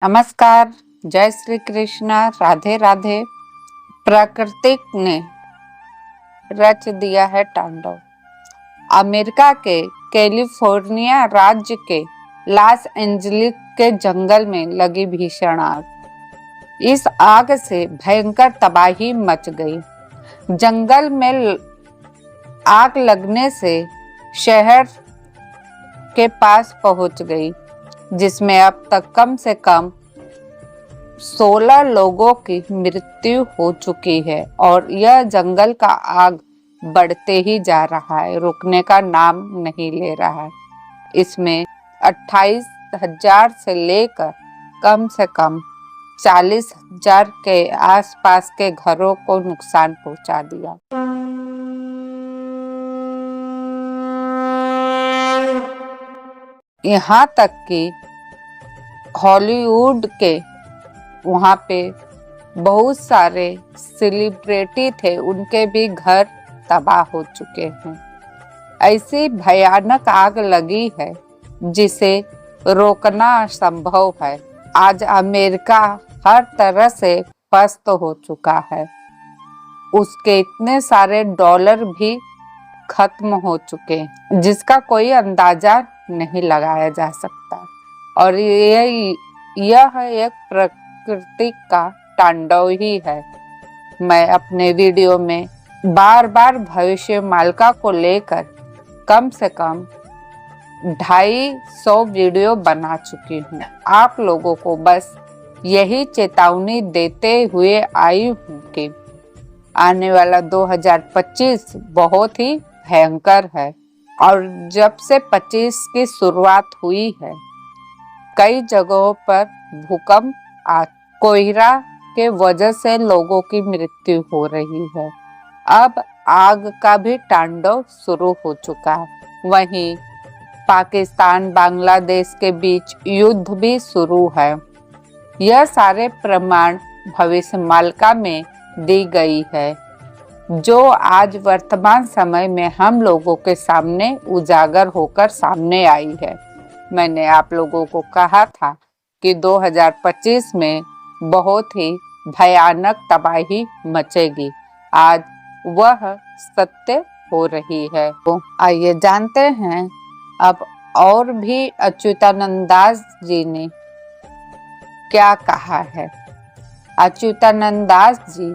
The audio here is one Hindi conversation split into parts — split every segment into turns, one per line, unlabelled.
नमस्कार, जय श्री कृष्ण, राधे राधे। प्रकृति ने रच दिया है तांडव। अमेरिका के कैलिफोर्निया राज्य के लॉस एंजलिस के जंगल में लगी भीषण आग। इस आग से भयंकर तबाही मच गई। जंगल में आग लगने से शहर के पास पहुंच गई, जिसमें अब तक कम से कम 16 लोगों की मृत्यु हो चुकी है और यह जंगल का आग बढ़ते ही जा रहा है, रुकने का नाम नहीं ले रहा है। इसमें 28,000 से लेकर कम से कम 40,000 के आसपास के घरों को नुकसान पहुंचा दिया। यहाँ तक कि हॉलीवुड के वहाँ पे बहुत सारे सेलिब्रिटी थे, उनके भी घर तबाह हो चुके हैं। ऐसी भयानक आग लगी है जिसे रोकना असंभव है। आज अमेरिका हर तरह से पस्त हो चुका है। उसके इतने सारे डॉलर भी खत्म हो चुके हैं जिसका कोई अंदाजा नहीं लगाया जा सकता। और यह एक प्रकृति का तांडव ही है। मैं अपने वीडियो में बार बार भविष्य मालिका को लेकर कम से कम 250 वीडियो बना चुकी हूँ। आप लोगों को बस यही चेतावनी देते हुए आई हूँ कि आने वाला 2025 बहुत ही भयंकर है। और जब से 25 की शुरुआत हुई है, कई जगहों पर भूकंप कोहरा के वजह से लोगों की मृत्यु हो रही है। अब आग का भी तांडव शुरू हो चुका है। वहीं पाकिस्तान बांग्लादेश के बीच युद्ध भी शुरू है। यह सारे प्रमाण भविष्य मालिका में दी गई है, जो आज वर्तमान समय में हम लोगों के सामने उजागर होकर सामने आई है। मैंने आप लोगों को कहा था कि 2025 में बहुत ही भयानक तबाही मचेगी। आज वह सत्य हो रही है। तो आइए जानते हैं अब और भी अच्युतानंद दास जी ने क्या कहा है। अच्युतानंद दास जी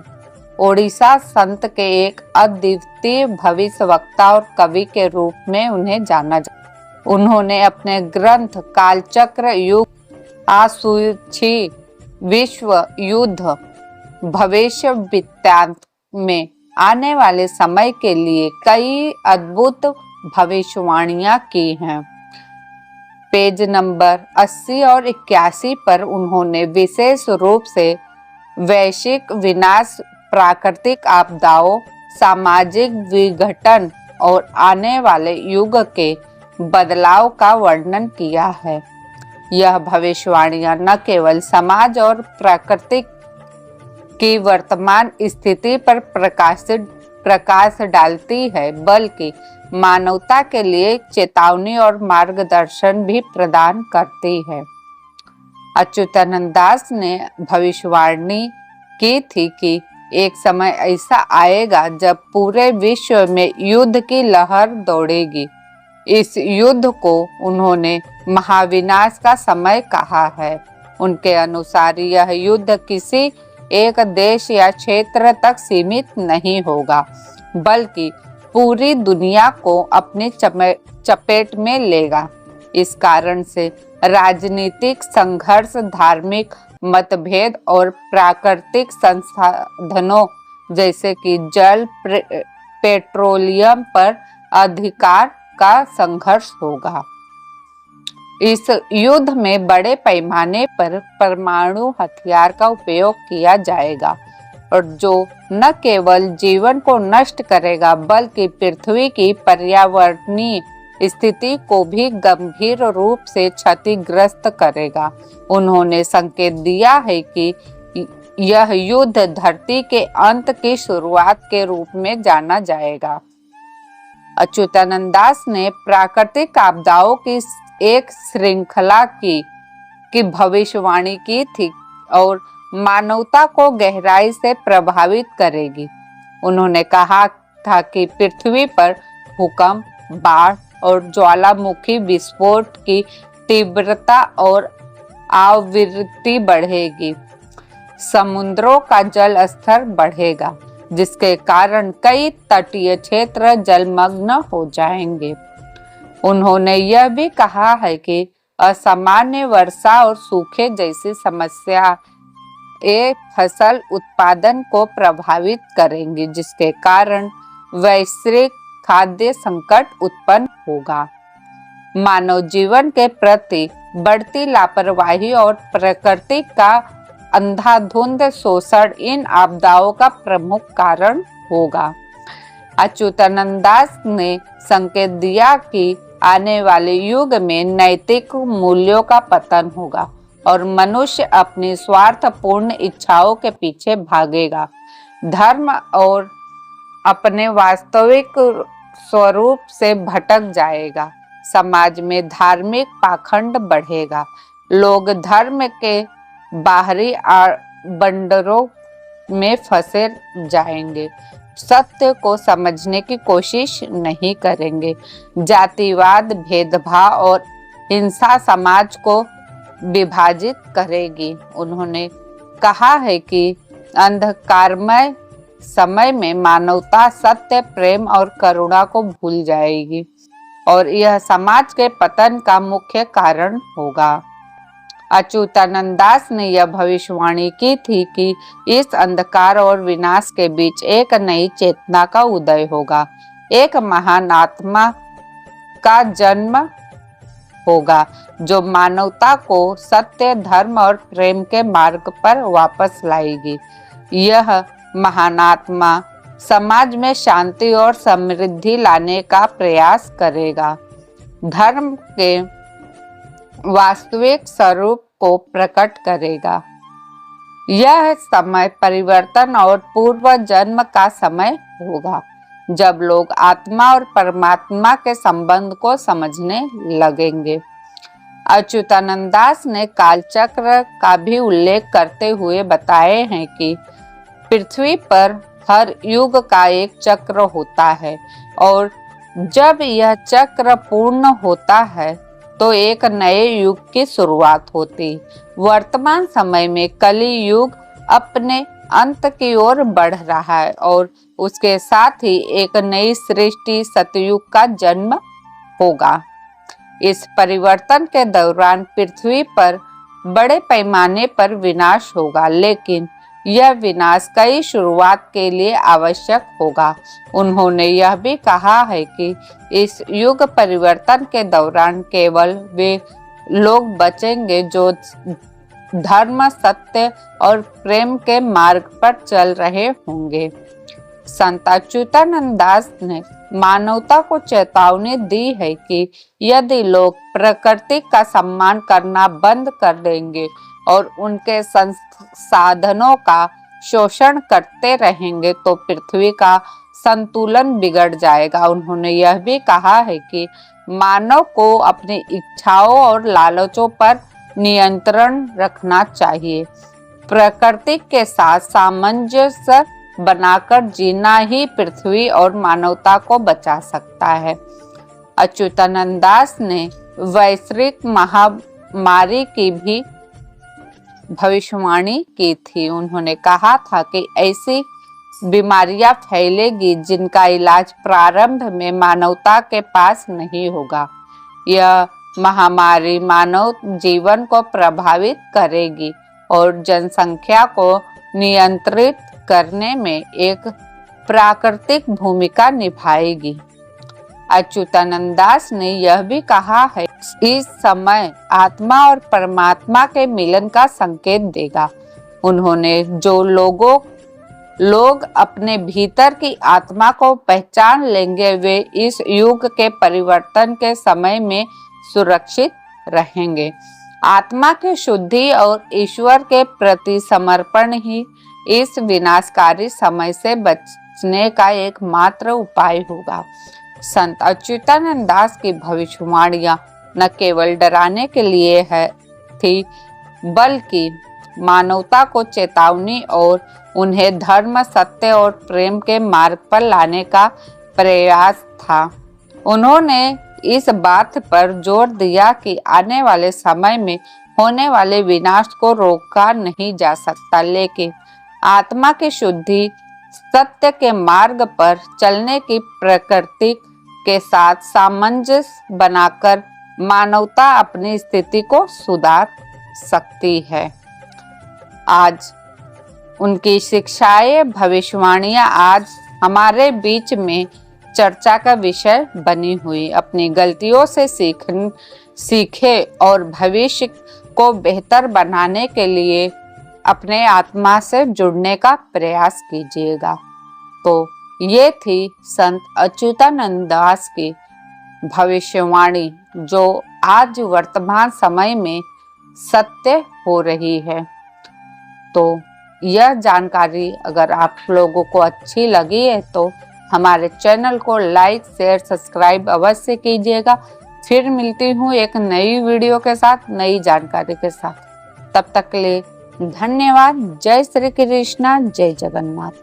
ओडिशा संत के एक अद्वितीय भविष्यवक्ता और कवि के रूप में उन्हें जाना जाता। उन्होंने अपने ग्रंथ कालचक्र युग, आशुची विश्व युद्ध, भविष्य वृत्तांत में आने वाले समय के लिए कई अद्भुत भविष्यवाणियां की हैं। पेज नंबर 80 और 81 पर उन्होंने विशेष रूप से वैश्विक विनाश, प्राकृतिक आपदाओं, सामाजिक विघटन और आने वाले युग के बदलाव का वर्णन किया है। यह भविष्यवाणियां न केवल समाज और प्रकृति की वर्तमान स्थिति पर प्रकाश डालती है, बल्कि मानवता के लिए चेतावनी और मार्गदर्शन भी प्रदान करती है। अच्युतानंद दास ने भविष्यवाणी की थी कि एक समय ऐसा आएगा जब पूरे विश्व में युद्ध की लहर दौड़ेगी। इस युद्ध को उन्होंने महाविनाश का समय कहा है। उनके अनुसार यह युद्ध किसी एक देश या क्षेत्र तक सीमित नहीं होगा, बल्कि पूरी दुनिया को अपनी चपेट में लेगा। इस कारण से राजनीतिक संघर्ष, धार्मिक मतभेद और प्राकृतिक संसाधनों जैसे कि जल, पेट्रोलियम पर अधिकार का संघर्ष होगा। इस युद्ध में बड़े पैमाने पर परमाणु हथियार का उपयोग किया जाएगा, और जो न केवल जीवन को नष्ट करेगा बल्कि पृथ्वी की पर्यावरणीय स्थिति को भी गंभीर रूप से क्षतिग्रस्त करेगा। उन्होंने संकेत दिया है कि यह युद्ध धरती के अंत की शुरुआत के रूप में जाना जाएगा। अच्युतानंद दास ने प्राकृतिक आपदाओं की एक श्रृंखला की की भविष्यवाणी की थी और मानवता को गहराई से प्रभावित करेगी। उन्होंने कहा था कि पृथ्वी पर भूकंप, बाढ़ और ज्वालामुखी विस्फोट की तीव्रता और आवृत्ति बढ़ेगी। समुद्रों का जल स्तर बढ़ेगा, जिसके कारण कई तटीय क्षेत्र जलमग्न हो जाएंगे। उन्होंने यह भी कहा है कि असामान्य वर्षा और सूखे जैसी समस्या ये फसल उत्पादन को प्रभावित करेंगी, जिसके कारण वैश्विक खाद्य संकट उत्पन्न होगा। मानव जीवन के प्रति बढ़ती लापरवाही और प्रकृति का अंधाधुंध शोषण इन आपदाओं का प्रमुख कारण होगा। अच्युतानंद दास ने संकेत दिया कि आने वाले युग में नैतिक मूल्यों का पतन होगा और मनुष्य अपनी स्वार्थपूर्ण इच्छाओं के पीछे भागेगा, धर्म और अपने वास्तविक स्वरूप से भटक जाएगा। समाज में धार्मिक पाखंड बढ़ेगा, लोग धर्म के बाहरी बंडरों में फंसे जाएंगे, सत्य को समझने की कोशिश नहीं करेंगे। जातिवाद, भेदभाव और हिंसा समाज को विभाजित करेगी। उन्होंने कहा है कि अंधकारमय समय में मानवता सत्य, प्रेम और करुणा को भूल जाएगी और यह समाज के पतन का मुख्य कारण होगा। अच्युतानंद दास ने यह भविष्यवाणी की थी कि इस अंधकार और विनाश के बीच एक नई चेतना का उदय होगा, एक महान आत्मा का जन्म होगा जो मानवता को सत्य, धर्म और प्रेम के मार्ग पर वापस लाएगी। यह महान आत्मा समाज में शांति और समृद्धि लाने का प्रयास करेगा, धर्म के वास्तविक स्वरूप को प्रकट करेगा। यह समय परिवर्तन और पूर्व जन्म का समय होगा, जब लोग आत्मा और परमात्मा के संबंध को समझने लगेंगे। अच्युतानंद दास ने कालचक्र का भी उल्लेख करते हुए बताए हैं कि पृथ्वी पर हर युग का एक चक्र होता है और जब यह चक्र पूर्ण होता है तो एक नए युग की शुरुआत होती। वर्तमान समय में कली युग अपने अंत की ओर बढ़ रहा है और उसके साथ ही एक नई सृष्टि सतयुग का जन्म होगा। इस परिवर्तन के दौरान पृथ्वी पर बड़े पैमाने पर विनाश होगा, लेकिन यह विनाश कई शुरुआत के लिए आवश्यक होगा। उन्होंने यह भी कहा है कि इस युग परिवर्तन के दौरान केवल वे लोग बचेंगे जो धर्म, सत्य और प्रेम के मार्ग पर चल रहे होंगे। संत अच्युतानंद दास ने मानवता को चेतावनी दी है कि यदि लोग प्रकृति का सम्मान करना बंद कर देंगे और उनके संसाधनों का शोषण करते रहेंगे तो पृथ्वी का संतुलन बिगड़ जाएगा। उन्होंने यह भी कहा है कि मानव को अपनी इच्छाओं और लालचों पर नियंत्रण रखना चाहिए। प्रकृति के साथ सामंजस्य बनाकर जीना ही पृथ्वी और मानवता को बचा सकता है। अच्युतानंद दास ने वैश्विक महामारी की भी भविष्यवाणी की थी। उन्होंने कहा था कि ऐसी बीमारियां फैलेगी जिनका इलाज प्रारंभ में मानवता के पास नहीं होगा। यह महामारी मानव जीवन को प्रभावित करेगी और जनसंख्या को नियंत्रित करने में एक प्राकृतिक भूमिका निभाएगी। अच्युतानंद दास ने यह भी कहा है इस समय आत्मा और परमात्मा के मिलन का संकेत देगा। उन्होंने जो लोग अपने भीतर की आत्मा को पहचान लेंगे वे इस युग के परिवर्तन के समय में सुरक्षित रहेंगे। आत्मा की शुद्धि और ईश्वर के प्रति समर्पण ही इस विनाशकारी समय से बचने का एकमात्र उपाय होगा। संत अच्युतानंद दास की भविष्यवाणियां न केवल डराने के लिए थी, बल्कि मानवता को चेतावनी और उन्हें धर्म, सत्य और प्रेम के मार्ग पर लाने का प्रयास था। उन्होंने इस बात पर जोर दिया कि आने वाले समय में होने वाले विनाश को रोका नहीं जा सकता, लेकिन आत्मा की शुद्धि, सत्य के मार्ग पर चलने की प्रकृति के साथ सामंजस्य बनाकर मानवता अपनी स्थिति को सुधार सकती है। आज उनकी शिक्षाएं, भविष्यवाणियां आज हमारे बीच में चर्चा का विषय बनी हुई। अपनी गलतियों से सीखे और भविष्य को बेहतर बनाने के लिए अपने आत्मा से जुड़ने का प्रयास कीजिएगा। तो ये थी संत अच्युतानंद दास की भविष्यवाणी, जो आज वर्तमान समय में सत्य हो रही है। तो यह जानकारी अगर आप लोगों को अच्छी लगी है तो हमारे चैनल को लाइक, शेयर, सब्सक्राइब अवश्य कीजिएगा। फिर मिलती हूँ एक नई वीडियो के साथ, नई जानकारी के साथ। तब तक के लिए धन्यवाद। जय श्री कृष्णा, जय जगन्नाथ।